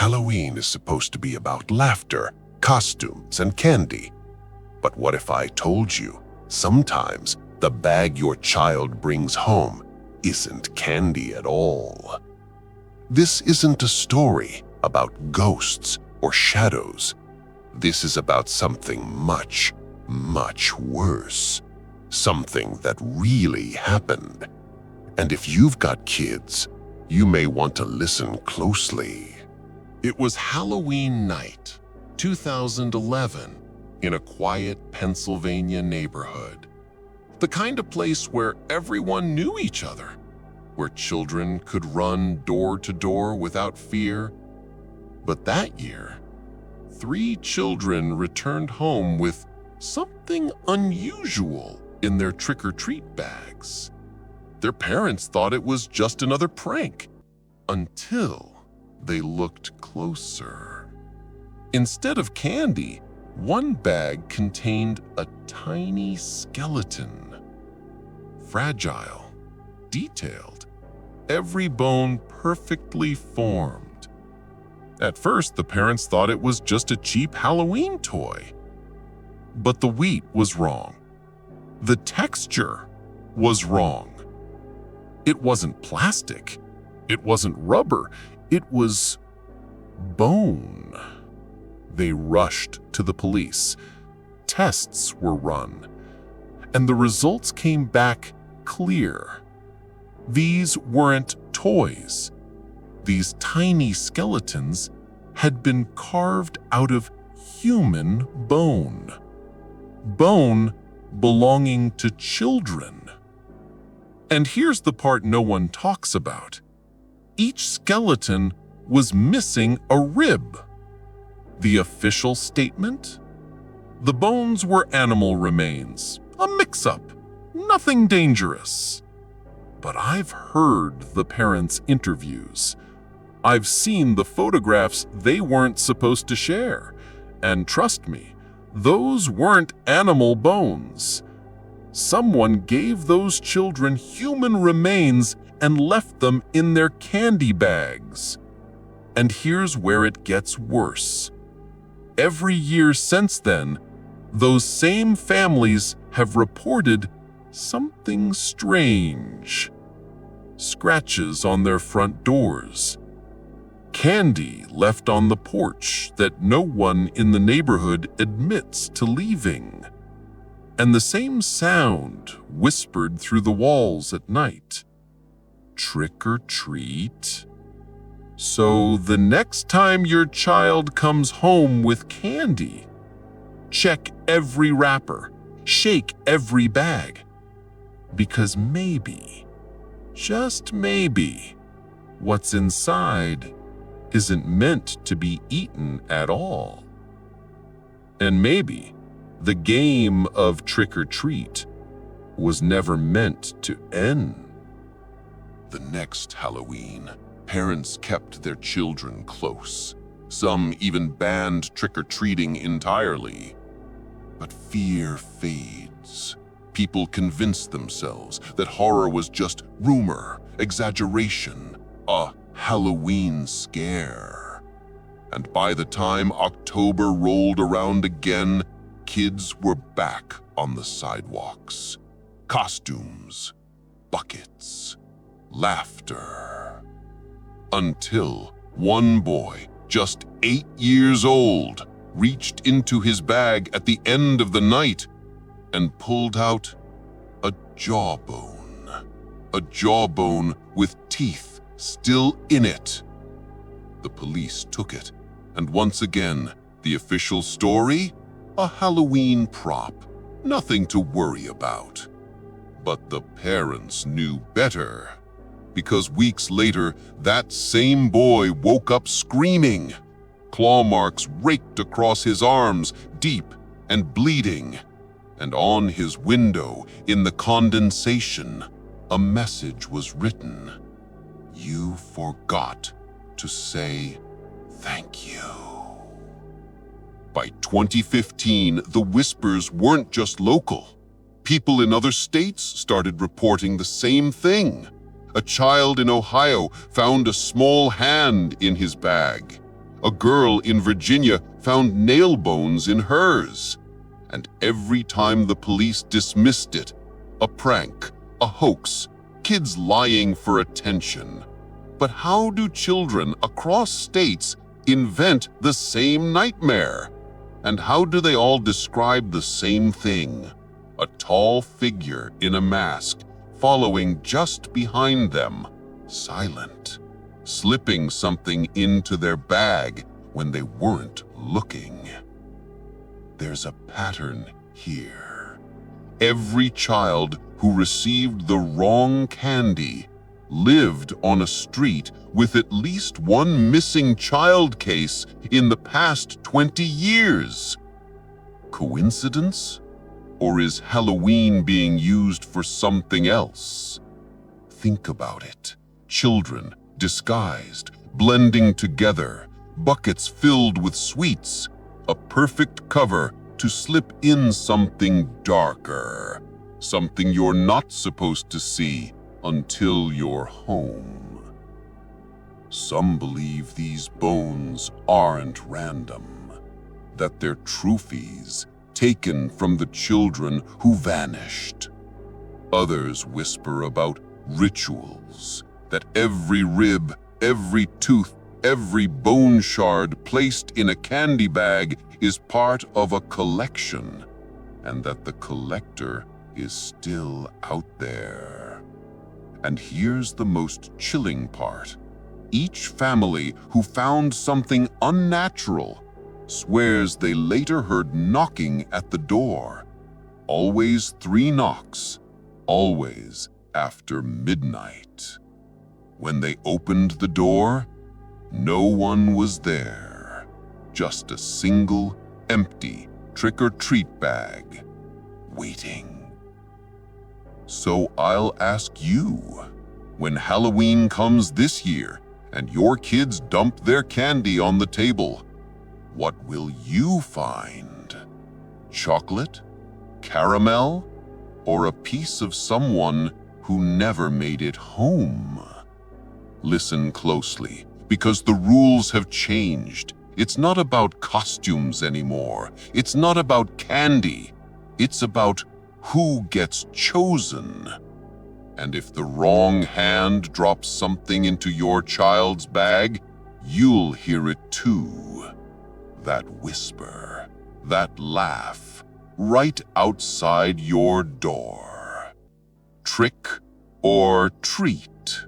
Halloween is supposed to be about laughter, costumes, and candy. But what if I told you sometimes the bag your child brings home isn't candy at all? This isn't a story about ghosts or shadows. This is about something much, much worse. Something that really happened. And if you've got kids, you may want to listen closely. It was Halloween night, 2011, in a quiet Pennsylvania neighborhood. The kind of place where everyone knew each other, where children could run door to door without fear. But that year, 3 children returned home with something unusual in their trick-or-treat bags. Their parents thought it was just another prank, until they looked closer. Instead of candy, one bag contained a tiny skeleton. Fragile, detailed, every bone perfectly formed. At first, the parents thought it was just a cheap Halloween toy. But the wheat was wrong. The texture was wrong. It wasn't plastic. It wasn't rubber. It was bone. They rushed to the police. Tests were run, and the results came back clear. These weren't toys. These tiny skeletons had been carved out of human bone. Bone belonging to children. And here's the part no one talks about. Each skeleton was missing a rib. The official statement? The bones were animal remains, a mix-up, nothing dangerous. But I've heard the parents' interviews. I've seen the photographs they weren't supposed to share. And trust me, those weren't animal bones. Someone gave those children human remains and left them in their candy bags. And here's where it gets worse. Every year since then, those same families have reported something strange. Scratches on their front doors. Candy left on the porch that no one in the neighborhood admits to leaving. And the same sound whispered through the walls at night. Trick or treat. So the next time your child comes home with candy, check every wrapper, shake every bag. Because maybe, just maybe, what's inside isn't meant to be eaten at all. And maybe the game of trick or treat was never meant to end. The next Halloween, parents kept their children close. Some even banned trick-or-treating entirely. But fear fades. People convince themselves that horror was just rumor, exaggeration, a Halloween scare. And by the time October rolled around again, kids were back on the sidewalks. Costumes, buckets, laughter. Until one boy, just 8 years old, reached into his bag at the end of the night and pulled out a jawbone. A jawbone with teeth still in it. The police took it, and once again, the official story? A Halloween prop, nothing to worry about. But the parents knew better, because weeks later, that same boy woke up screaming. Claw marks raked across his arms, deep and bleeding. And on his window, in the condensation, a message was written. You forgot to say thank you. By 2015, the whispers weren't just local. People in other states started reporting the same thing. A child in Ohio found a small hand in his bag. A girl in Virginia found nail bones in hers. And every time the police dismissed it, a prank, a hoax, kids lying for attention. But how do children across states invent the same nightmare? And how do they all describe the same thing? A tall figure in a mask following just behind them, silent, slipping something into their bag when they weren't looking. There's a pattern here. Every child who received the wrong candy lived on a street with at least one missing child case in the past 20 years. Coincidence? Or is Halloween being used for something else? Think about it. Children, disguised, blending together, buckets filled with sweets, a perfect cover to slip in something darker, something you're not supposed to see until you're home. Some believe these bones aren't random, that they're trophies taken from the children who vanished. Others whisper about rituals, that every rib, every tooth, every bone shard placed in a candy bag is part of a collection, and that the collector is still out there. And here's the most chilling part. Each family who found something unnatural swears they later heard knocking at the door. Always 3 knocks, always after midnight. When they opened the door, no one was there. Just a single, empty trick-or-treat bag, waiting. So I'll ask you, when Halloween comes this year and your kids dump their candy on the table, what will you find? Chocolate? Caramel? Or a piece of someone who never made it home? Listen closely, because the rules have changed. It's not about costumes anymore. It's not about candy. It's about who gets chosen. And if the wrong hand drops something into your child's bag, you'll hear it too. That whisper, that laugh, right outside your door. Trick or treat?